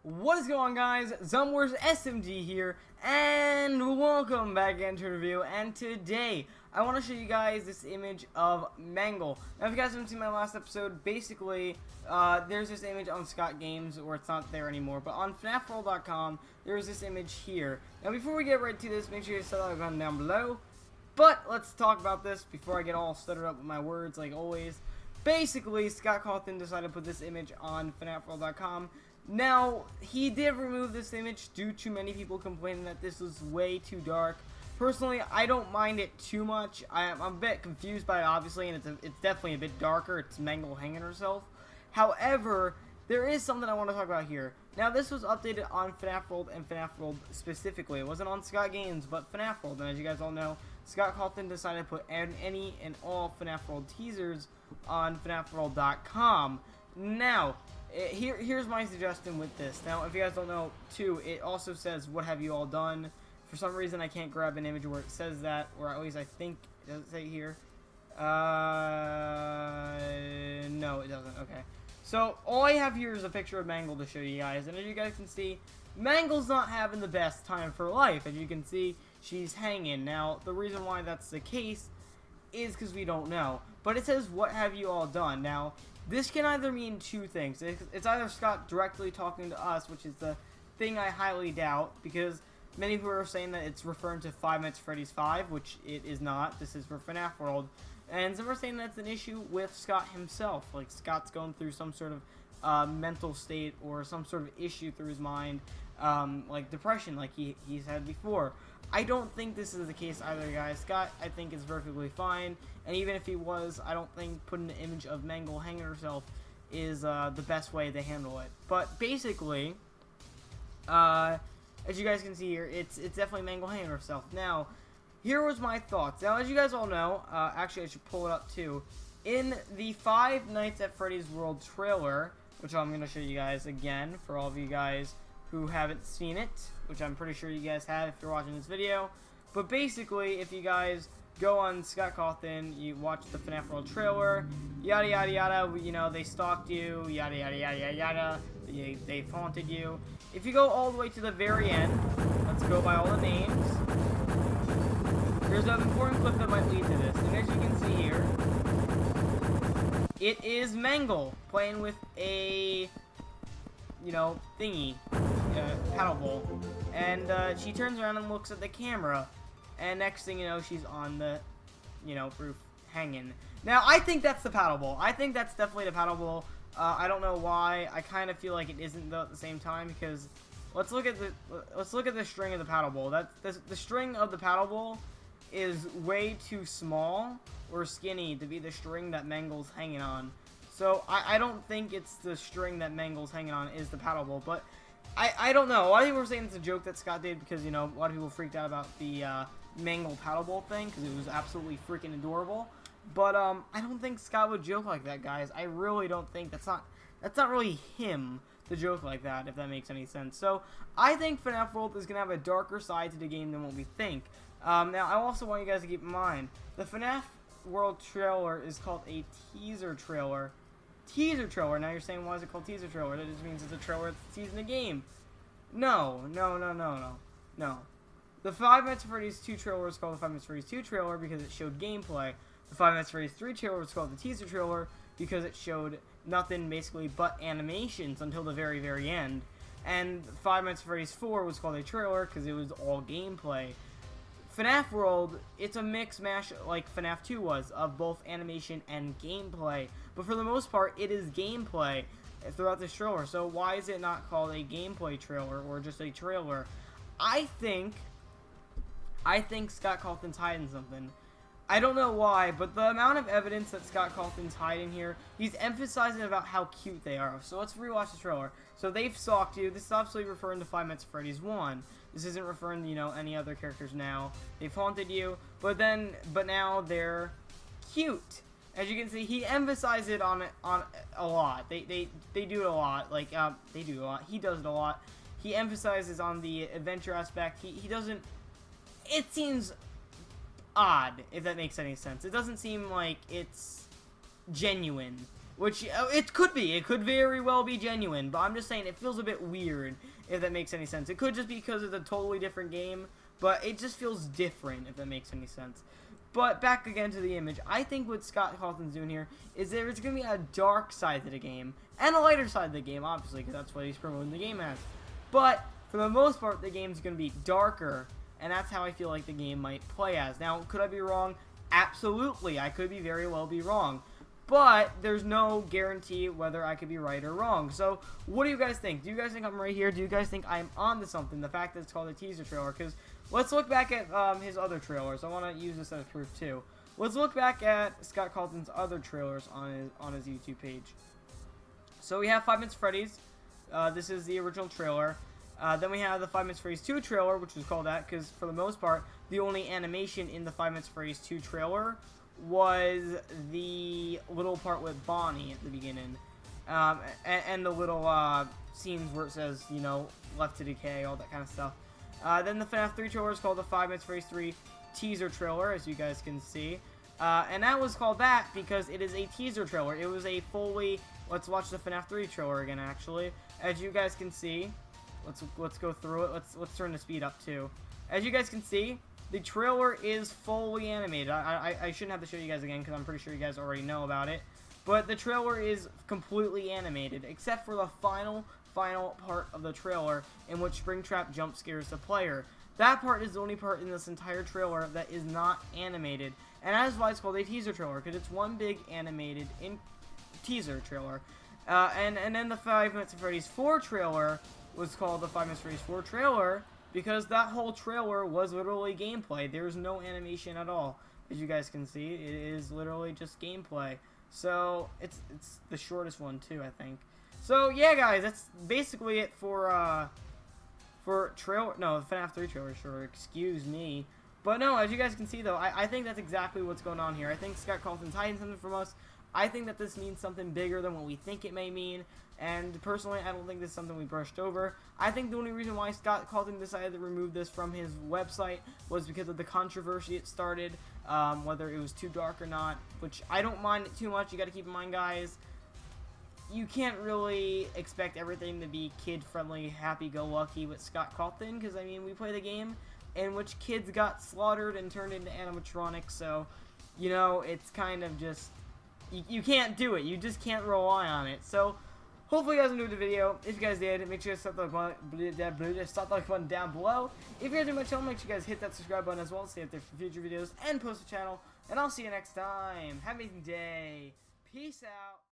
What is going on, guys? ZombieWarsSMT here, and welcome back into a review. And today, I want to show you guys this image of Mangle. Now, if you guys haven't seen my last episode, basically, there's this image on Scott Games, where it's not there anymore, but on FNAFWorld.com, there's this image here. Now, before we get right to this, make sure you set that button down below. But, let's talk about this before I get all stuttered up with my words, like always. Basically, Scott Cawthon decided to put this image on FNAFWorld.com. Now, he did remove this image due to many people complaining that this was way too dark. Personally, I don't mind it too much. I'm a bit confused by it, obviously, and it's definitely a bit darker. It's Mangle hanging herself. However, there is something I want to talk about here. Now, this was updated on FNAF World and FNAF World specifically. It wasn't on Scott Games, but FNAF World. And as you guys all know, Scott Cawthon decided to put any and all FNAF World teasers on FNAFWorld.com. Now, here's my suggestion with this. Now, if you guys don't know, too, it also says, what have you all done? For some reason, I can't grab an image where it says that, or at least I think, does it say here? No, it doesn't. Okay. So, all I have here is a picture of Mangle to show you guys, and as you guys can see, Mangle's not having the best time of her life. As you can see, she's hanging. Now, the reason why that's the case is because we don't know. But it says, what have you all done? Now, this can either mean two things. It's either Scott directly talking to us, which is the thing I highly doubt, because many people are saying that it's referring to Five Nights at Freddy's 5, which it is not. This is for FNAF World. And some are saying that's an issue with Scott himself. Like, Scott's going through some sort of mental state or some sort of issue through his mind, like depression, like he's had before. I don't think this is the case either, guys. Scott, I think, is perfectly fine. And even if he was, I don't think putting an image of Mangle hanging herself is the best way to handle it. But basically, as you guys can see here, it's definitely Mangle hanging herself. Now, here was my thoughts. Now, as you guys all know, actually I should pull it up too. In the Five Nights at Freddy's World trailer, which I'm going to show you guys again for all of you guys who haven't seen it, which I'm pretty sure you guys have if you're watching this video. But basically, if you guys go on Scott Cawthon, you watch the FNAF World trailer, yada yada yada, you know, they stalked you, yada yada yada yada yada, they haunted you. If you go all the way to the very end, let's go by all the names. There's an important clip that might lead to this, and as you can see here, it is Mangle playing with a, you know, thingy, paddle bowl, and she turns around and looks at the camera, and next thing you know, she's on the, you know, roof hanging. Now, I think that's the paddle bowl. I think that's definitely the paddle bowl. I don't know why. I kind of feel like it isn't though at the same time, because let's look at the string of the paddle bowl. The string of the paddle bowl is way too small or skinny to be the string that Mangle's hanging on. So I don't think it's the string that Mangle's hanging on is the paddle bowl, but I don't know. A lot of people were saying it's a joke that Scott did because, you know, a lot of people freaked out about the Mangle paddle bowl thing because it was absolutely freaking adorable. But I don't think Scott would joke like that, guys. I really don't think that's not really him to joke like that, if that makes any sense. So I think FNAF World is gonna have a darker side to the game than what we think. Now I also want you guys to keep in mind the FNAF World trailer is called a teaser trailer. Teaser trailer. Now you're saying, why is it called teaser trailer? That just means it's a trailer that's teasing the game. No. The Five Nights at Freddy's 2 trailer is called the Five Nights at Freddy's 2 trailer because it showed gameplay. The Five Nights at Freddy's 3 trailer was called the teaser trailer because it showed nothing basically but animations until the very, very end. And Five Nights at Freddy's 4 was called a trailer because it was all gameplay. FNAF World, it's a mix mash like FNAF 2 was of both animation and gameplay. But for the most part, it is gameplay throughout this trailer. So why is it not called a gameplay trailer or just a trailer? I think Scott Cawthon's hiding something. I don't know why, but the amount of evidence that Scott Cawthon's hiding here, he's emphasizing about how cute they are. So let's rewatch the trailer. So they've stalked you. This is obviously referring to Five Nights at Freddy's 1. This isn't referring to, you know, any other characters now. They've haunted you, but now they're cute. As you can see, he emphasizes it on a lot. They do it a lot. Like they do a lot. He does it a lot. He emphasizes on the adventure aspect. He doesn't. It seems odd, if that makes any sense. It doesn't seem like it's genuine. Which, it could be. It could very well be genuine. But I'm just saying, it feels a bit weird, if that makes any sense. It could just be because it's a totally different game. But it just feels different, if that makes any sense. But back again to the image. I think what Scott Cawthon's doing here is there's going to be a dark side to the game. And a lighter side of the game, obviously, because that's what he's promoting the game as. But, for the most part, the game's going to be darker. And that's how I feel like the game might play as. Now, could I be wrong? Absolutely. I could very well be wrong. But there's no guarantee whether I could be right or wrong. So, what do you guys think? Do you guys think I'm right here? Do you guys think I'm onto something? The fact that it's called a teaser trailer. Because let's look back at his other trailers. I want to use this as proof too. Let's look back at Scott Cawthon's other trailers on his YouTube page. So we have 5 Minutes Freddy's. This is the original trailer. Then we have the 5 Minutes Freddy's 2 trailer, which is called that because for the most part, the only animation in the 5 Minutes Freddy's 2 trailer was the little part with Bonnie at the beginning, and the little scenes where it says, you know, left to decay, all that kind of stuff. Then the FNAF 3 trailer is called the 5 Minutes Freddy's 3 teaser trailer, as you guys can see, and that was called that because it is a teaser trailer. It was a fully, let's watch the FNAF 3 trailer again. Actually, as you guys can see, let's go through it. Let's turn the speed up too. As you guys can see, the trailer is fully animated. I shouldn't have to show you guys again because I'm pretty sure you guys already know about it. But the trailer is completely animated, except for the final part of the trailer in which Springtrap jump scares the player. That part is the only part in this entire trailer that is not animated. And that is why it's called a teaser trailer, because it's one big animated teaser trailer. And then the 5 Minutes of Freddy's 4 trailer was called the 5 Minutes of Freddy's 4 trailer, because that whole trailer was literally gameplay. There's no animation at all. As you guys can see, it is literally just gameplay. So, it's the shortest one too, I think. So, yeah guys, that's basically it for trailer, no, the FNAF 3 trailer, sure, excuse me. But no, as you guys can see though, I think that's exactly what's going on here. I think Scott Cawthon's hiding something from us. I think that this means something bigger than what we think it may mean, and personally, I don't think this is something we brushed over. I think the only reason why Scott Cawthon decided to remove this from his website was because of the controversy it started, whether it was too dark or not, which I don't mind it too much. You gotta keep in mind, guys, you can't really expect everything to be kid-friendly, happy-go-lucky with Scott Cawthon, because, I mean, we played a game in which kids got slaughtered and turned into animatronics, so, you know, it's kind of just, you can't do it. You just can't rely on it. So, hopefully you guys enjoyed the video. If you guys did, make sure to slap the like button down below. If you're new to my channel, make sure you guys hit that subscribe button as well to stay up there for future videos and post the channel. And I'll see you next time. Have an amazing day. Peace out.